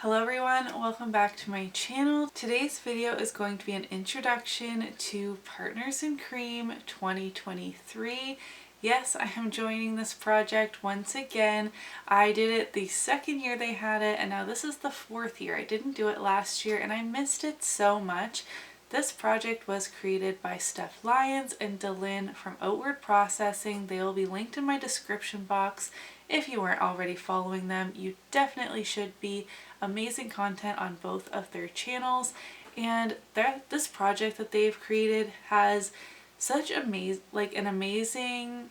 Hello everyone, welcome back to my channel. Today's video is going to be an introduction to Partners in Cream 2023. Yes, I am joining this project once again. I did it the second year they had it, and now this is the fourth year. I didn't do it last year and I missed it so much. This project was created by Steph and DaLin from Outward Processing. They will be linked in my description box. If you weren't already following them, you definitely should be. Amazing content on both of their channels, and this project that they've created has such an amazing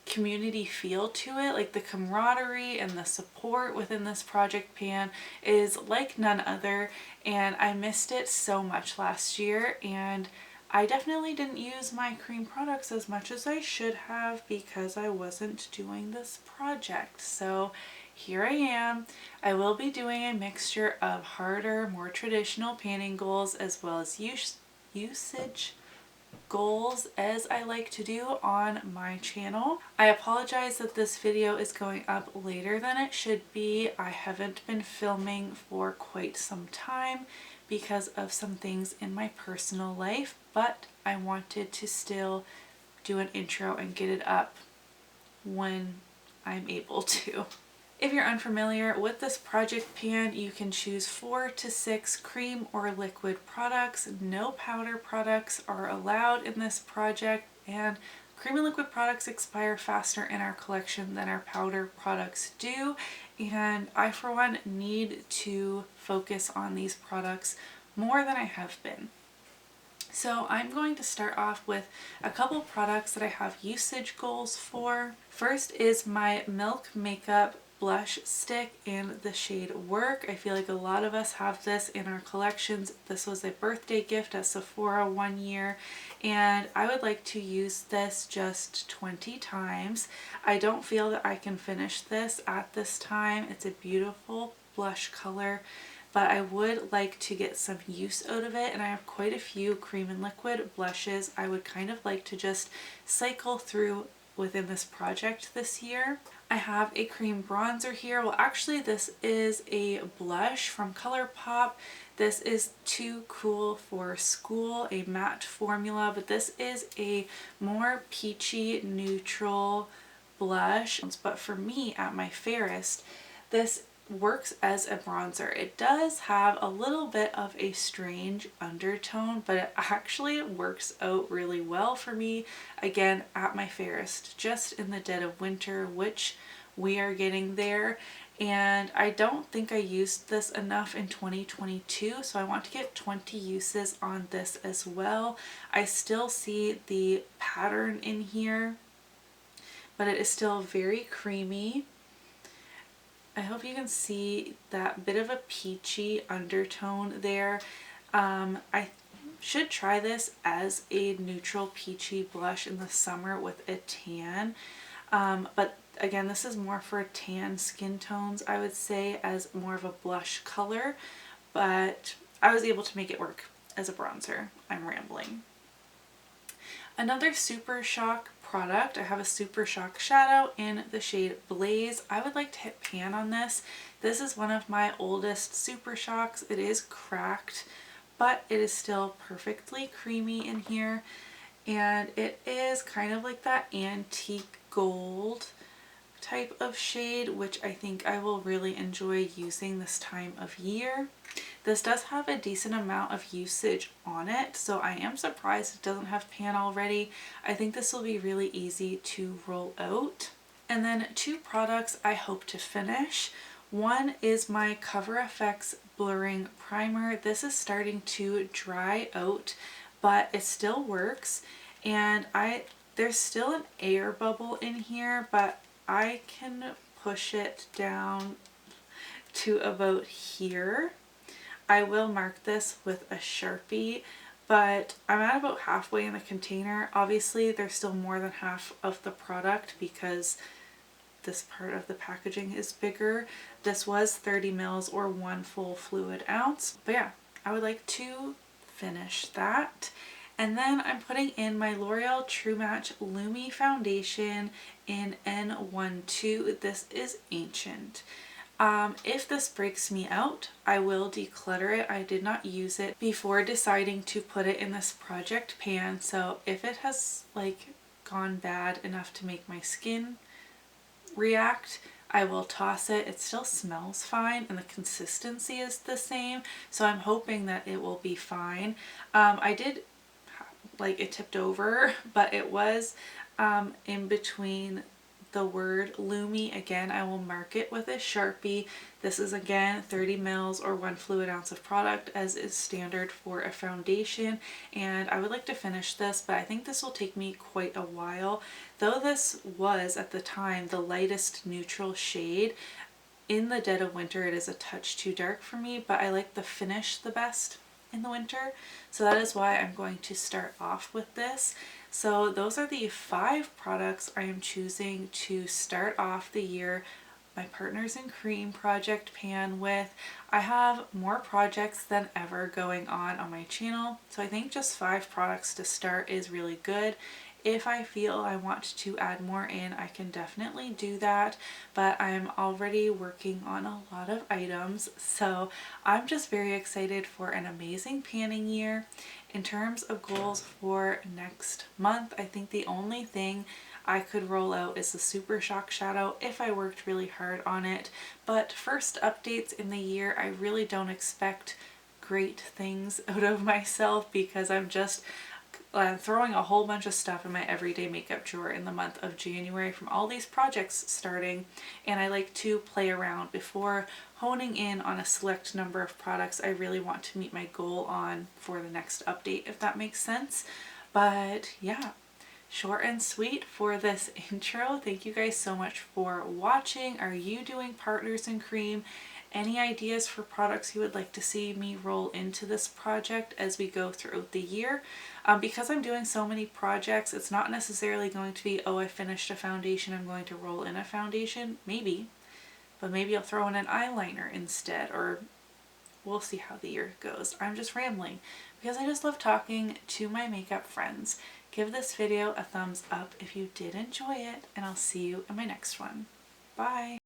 community feel to it. Like the camaraderie and the support within this project pan is like none other, and I missed it so much last year, and I definitely didn't use my cream products as much as I should have because I wasn't doing this project. So here I am. I will be doing a mixture of harder, more traditional panning goals as well as usage goals, as I like to do on my channel. I apologize that this video is going up later than it should be. I haven't been filming for quite some time because of some things in my personal life, but I wanted to still do an intro and get it up when I'm able to. If you're unfamiliar with this project pan, you can choose 4 to 6 cream or liquid products. No powder products are allowed in this project, and cream and liquid products expire faster in our collection than our powder products do, and I for one need to focus on these products more than I have been. So I'm going to start off with a couple products that I have usage goals for. First is my Milk Makeup blush stick in the shade Work. I feel like a lot of us have this in our collections. This was a birthday gift at Sephora one year, and I would like to use this just 20 times. I don't feel that I can finish this at this time. It's a beautiful blush color, but I would like to get some use out of it, and I have quite a few cream and liquid blushes I would kind of like to just cycle through within this project this year. I have a cream bronzer here. Well, actually this is a blush from ColourPop. This is Too Cool for School, a matte formula, but this is a more peachy neutral blush. But for me, at my fairest, this works as a bronzer. It does have a little bit of a strange undertone, but it actually works out really well for me. Again, at my fairest, just in the dead of winter, which we are getting there. And I don't think I used this enough in 2022, so I want to get 20 uses on this as well. I still see the pattern in here, but it is still very creamy. I hope you can see that bit of a peachy undertone there. I should try this as a neutral peachy blush in the summer with a tan. But again, this is more for tan skin tones, I would say, as more of a blush color. But I was able to make it work as a bronzer. I'm rambling. Another Super Shock product, I have a Super Shock shadow in the shade Blaze. I would like to hit pan on this. This is one of my oldest Super Shocks. It is cracked, but it is still perfectly creamy in here, and it is kind of like that antique gold type of shade, which I think I will really enjoy using this time of year. This does have a decent amount of usage on it, so I am surprised it doesn't have pan already. I think this will be really easy to roll out. And then 2 products I hope to finish. One is my Cover FX Blurring Primer. This is starting to dry out, but it still works, and there's still an air bubble in here, but I can push it down to about here. I will mark this with a Sharpie, but I'm at about halfway in the container. Obviously there's still more than half of the product because this part of the packaging is bigger. This was 30 mils or 1 full fluid ounce, but yeah, I would like to finish that. And then I'm putting in my L'Oreal True Match Lumi Foundation in N12. This is Ancient. If this breaks me out, I will declutter it. I did not use it before deciding to put it in this project pan, so if it has like gone bad enough to make my skin react, I will toss it. It still smells fine and the consistency is the same, so I'm hoping that it will be fine. I did, like, it tipped over, but it was in between the word Lumi. Again, I will mark it with a Sharpie. This is again 30 mils or 1 fluid ounce of product, as is standard for a foundation, and I would like to finish this, but I think this will take me quite a while. Though this was at the time the lightest neutral shade, in the dead of winter it is a touch too dark for me, but I like the finish the best in the winter, so that is why I'm going to start off with this. So those are the 5 products I am choosing to start off the year my Partners in Cream project pan with. I have more projects than ever going on my channel, so I think just 5 products to start is really good. If I feel I want to add more in, I can definitely do that, but I'm already working on a lot of items, so I'm just very excited for an amazing panning year. In terms of goals for next month, I think the only thing I could roll out is the Super Shock Shadow if I worked really hard on it, but first updates in the year, I really don't expect great things out of myself because I'm just throwing a whole bunch of stuff in my everyday makeup drawer in the month of January from all these projects starting, and I like to play around before honing in on a select number of products I really want to meet my goal on for the next update, if that makes sense. But yeah, short and sweet for this intro. Thank you guys so much for watching. Are you doing Partners in Cream? Any ideas for products you would like to see me roll into this project as we go throughout the year? Because I'm doing so many projects, it's not necessarily going to be, oh, I finished a foundation, I'm going to roll in a foundation. Maybe, but maybe I'll throw in an eyeliner instead, or we'll see how the year goes. I'm just rambling because I just love talking to my makeup friends. Give this video a thumbs up if you did enjoy it, and I'll see you in my next one. Bye!